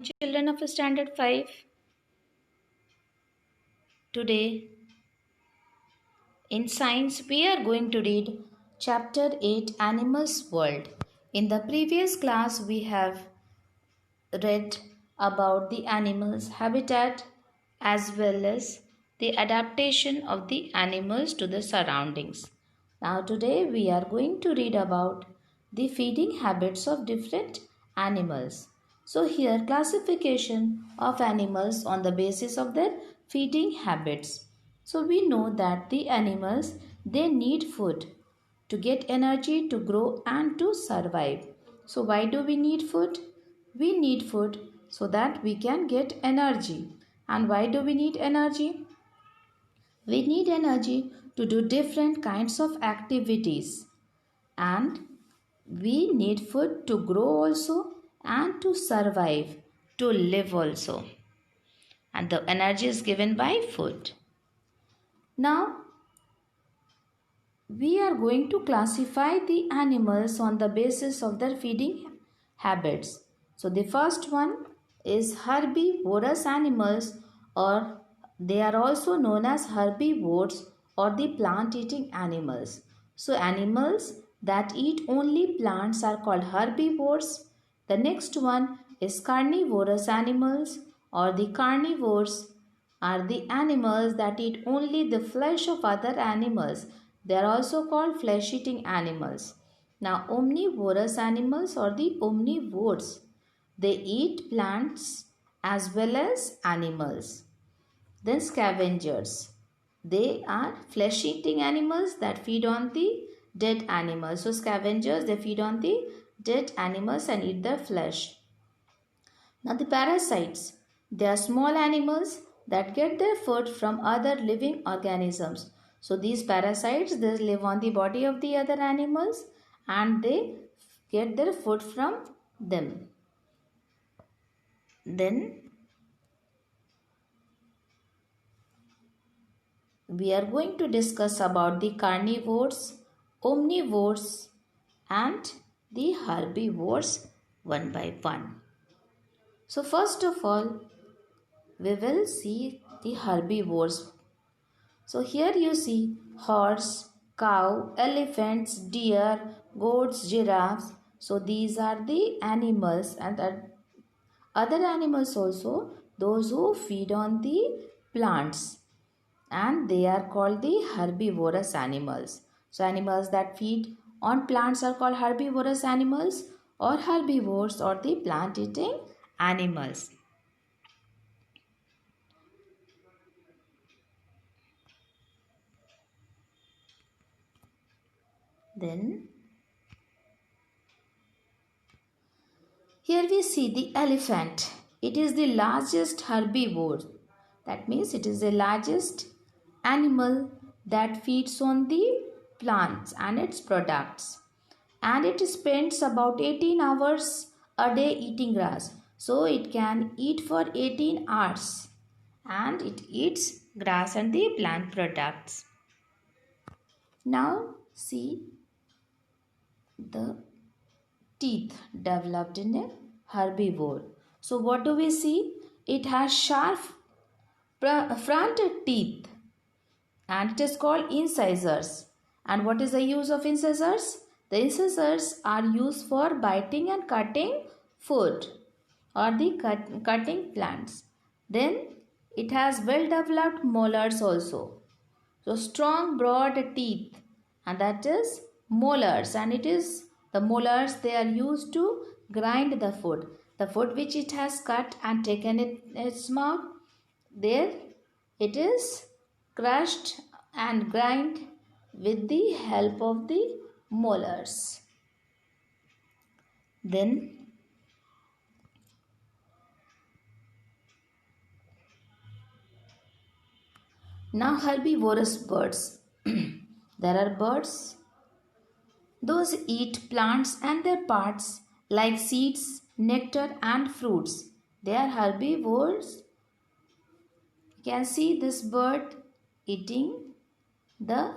Children of Standard 5. Today in science we are going to read chapter 8 Animals World. In the previous class we have read about the animals habitat as well as the adaptation of the animals to the surroundings. Now today we are going to read about the feeding habits of different animals. So here classification of animals on the basis of their feeding habits. So we know that the animals they need food to get energy to grow and to survive. So why do we need food? We need food so that we can get energy. And why do we need energy? We need energy to do different kinds of activities. And we need food to grow also and to survive, to live also. And the energy is given by food. Now, we are going to classify the animals on the basis of their feeding habits. So the first one is herbivorous animals, or they are also known as herbivores or the plant eating animals. So animals that eat only plants are called herbivores. The next one is carnivorous animals, or the carnivores are the animals that eat only the flesh of other animals. They are also called flesh-eating animals. Now, omnivorous animals or the omnivores, they eat plants as well as animals. Then scavengers, they are flesh-eating animals that feed on the dead animals. So scavengers, they feed on the dead animals and eat their flesh. Now the parasites, they are small animals that get their food from other living organisms. So these parasites, they live on the body of the other animals and they get their food from them. Then we are going to discuss about the carnivores, omnivores and the herbivores one by one. So first of all, we will see the herbivores. So here you see horse, cow, elephants, deer, goats, giraffes. So these are the animals, and other animals also, those who feed on the plants, and they are called the herbivorous animals. So animals that feed on plants are called herbivorous animals or herbivores or the plant eating animals. Then here we see the elephant. It is the largest herbivore. That means it is the largest animal that feeds on the plants and its products. And it spends about 18 hours a day eating grass. So it can eat for 18 hours. And it eats grass and the plant products. Now see the teeth developed in a herbivore. So what do we see? It has sharp front teeth and it is called incisors. And what is the use of incisors? The incisors are used for biting and cutting food or the cutting plants. Then it has well developed molars also. So strong broad teeth, and that is molars, and it is the molars, they are used to grind the food. The food which it has cut and taken in its mouth, there it is crushed and grind with the help of the molars. Then now herbivorous birds. There are birds those eat plants and their parts like seeds, nectar and fruits. They are herbivores. You can see this bird eating the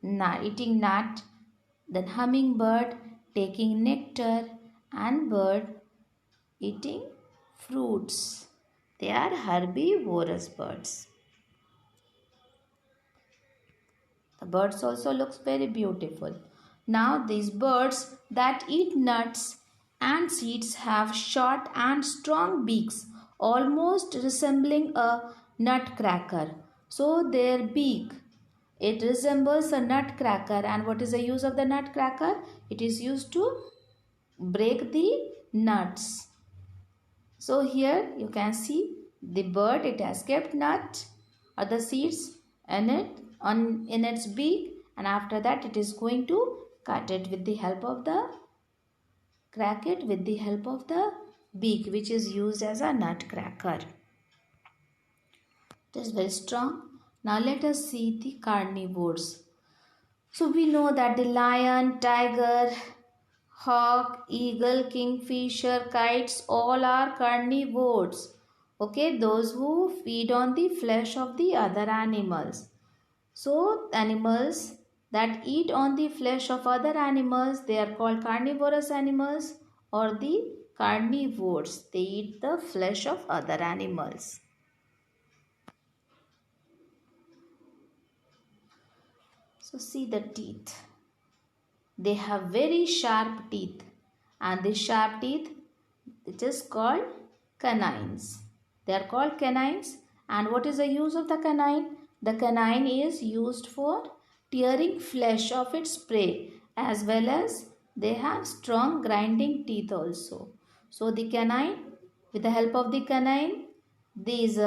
nut, then hummingbird taking nectar and bird eating fruits. They are herbivorous birds. The birds also looks very beautiful. Now these birds that eat nuts and seeds have short and strong beaks, almost resembling a nutcracker. So their beak, it resembles a nutcracker. And what is the use of the nutcracker? It is used to break the nuts. So here you can see the bird, it has kept nut or the seeds in its beak, and after that it is going to cut it with the help of the crack it with the help of the beak, which is used as a nutcracker. It is very strong. Now let us see the carnivores. So we know that the lion, tiger, hawk, eagle, kingfisher, kites, all are carnivores. Okay, those who feed on the flesh of the other animals. So animals that eat on the flesh of other animals, they are called carnivorous animals or the carnivores. They eat the flesh of other animals. So see the teeth. They have very sharp teeth, and the sharp teeth, it is called canines. They are called canines. And what is the use of the canine? The canine is used for tearing flesh of its prey, as well as they have strong grinding teeth also. So the canine, with the help of the canine, these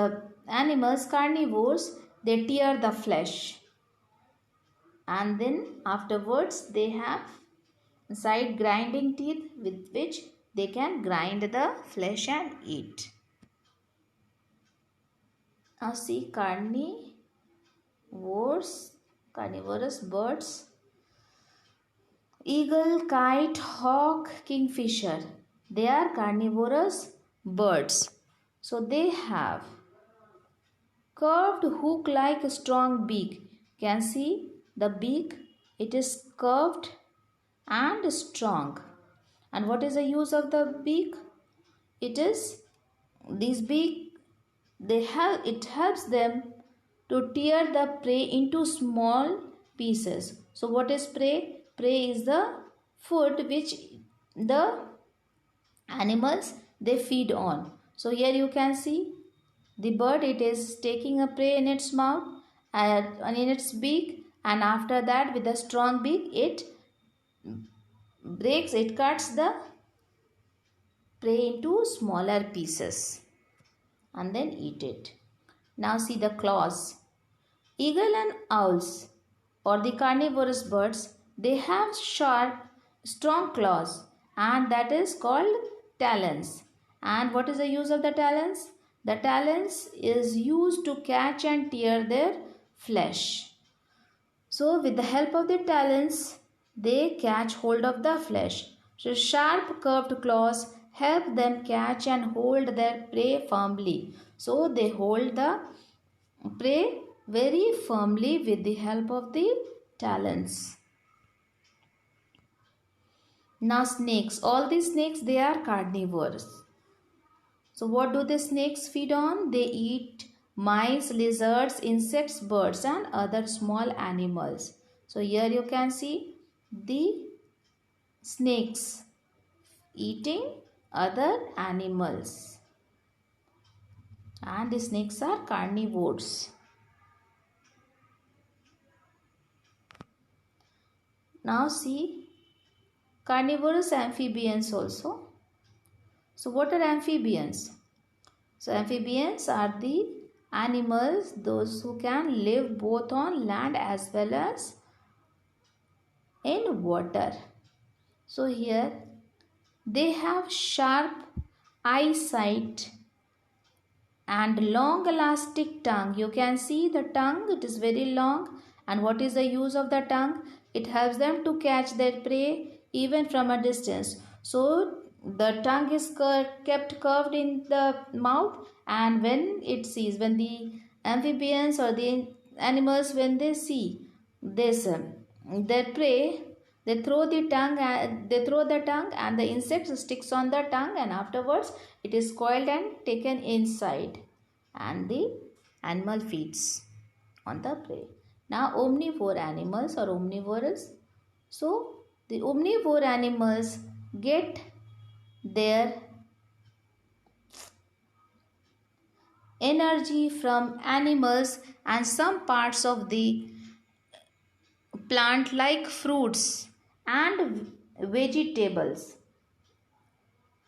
animals, carnivores, they tear the flesh, and then afterwards they have inside grinding teeth with which they can grind the flesh and eat. Now see carnivorous birds. Eagle, kite, hawk, kingfisher. They are carnivorous birds. So they have curved hook-like strong beak. Can see the beak, it is curved and strong. And what is the use of the beak? It is this beak, it helps them to tear the prey into small pieces. So what is prey? Prey is the food which the animals they feed on. So here you can see the bird, it is taking a prey in its mouth and in its beak, and after that with a strong beak it cuts the prey into smaller pieces and then eat it. Now see the claws. Eagle and owls or the carnivorous birds, they have sharp, strong claws, and that is called talons. And what is the use of the talons? The talons is used to catch and tear their flesh. So with the help of the talons, they catch hold of the flesh. So sharp curved claws help them catch and hold their prey firmly. So they hold the prey very firmly with the help of the talons. Now snakes. All these snakes, they are carnivores. So what do the snakes feed on? They eat mice, lizards, insects, birds and other small animals. So here you can see the snakes eating other animals. And the snakes are carnivores. Now see carnivorous amphibians also. So what are amphibians? So amphibians are the animals, those who can live both on land as well as in water. So here they have sharp eyesight and long elastic tongue. You can see the tongue, it is very long. And what is the use of the tongue? It helps them to catch their prey even from a distance. So the tongue is kept curved in the mouth, and when the amphibians or the animals, when they see this their prey, They throw the tongue and the insect sticks on the tongue, and afterwards it is coiled and taken inside, and the animal feeds on the prey. Now omnivore animals or omnivorous. So the omnivore animals get their energy from animals and some parts of the plant like fruits and vegetables.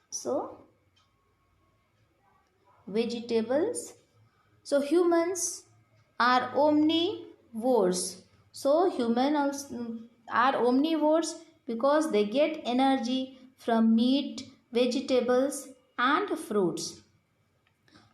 So vegetables. So humans are omnivores. So humans are omnivores because they get energy from meat, vegetables and fruits.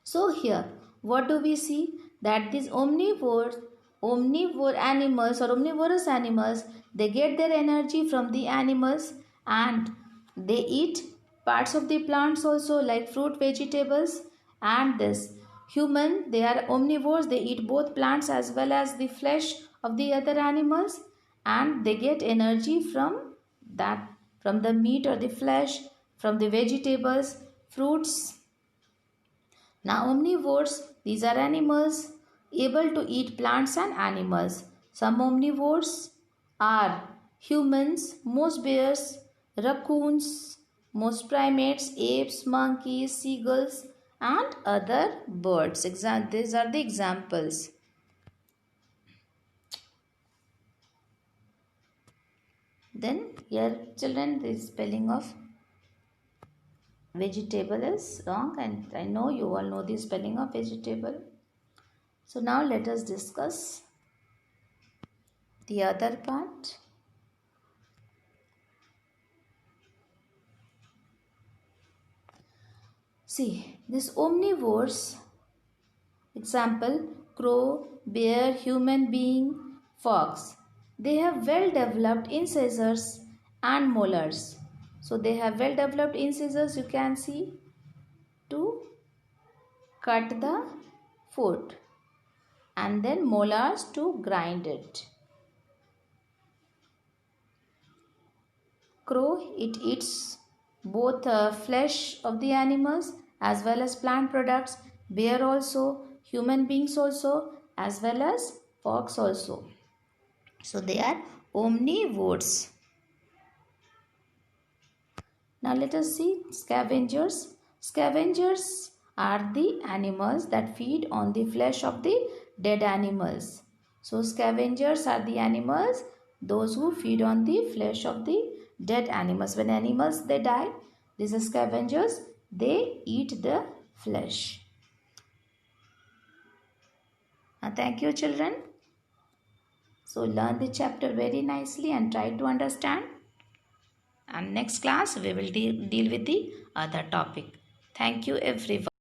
So here what do we see? That these omnivore animals or omnivorous animals, they get their energy from the animals and they eat parts of the plants also like fruit, vegetables, and this human, they are omnivores, they eat both plants as well as the flesh of the other animals, and they get energy from that, from the meat or the flesh, from the vegetables, fruits. Now omnivores, these are animals able to eat plants and animals. Some omnivores are humans, most bears, raccoons, most primates, apes, monkeys, seagulls and other birds. These are the examples. Then here children, the spelling of vegetable is wrong, and I know you all know the spelling of vegetable. So now let us discuss the other part. See, this omnivores, example, crow, bear, human being, fox, they have well developed incisors and molars. So they have well developed incisors, you can see, to cut the food, and then molars to grind it. Crow, it eats both flesh of the animals as well as plant products. Bear also, human beings also, as well as fox also. So they are omnivores. Now let us see scavengers. Scavengers are the animals that feed on the flesh of the dead animals. So scavengers are the animals, those who feed on the flesh of the dead animals. When animals they die, these are scavengers, they eat the flesh. Now thank you children. So learn the chapter very nicely and try to understand. And next class we will deal with the other topic. Thank you everyone.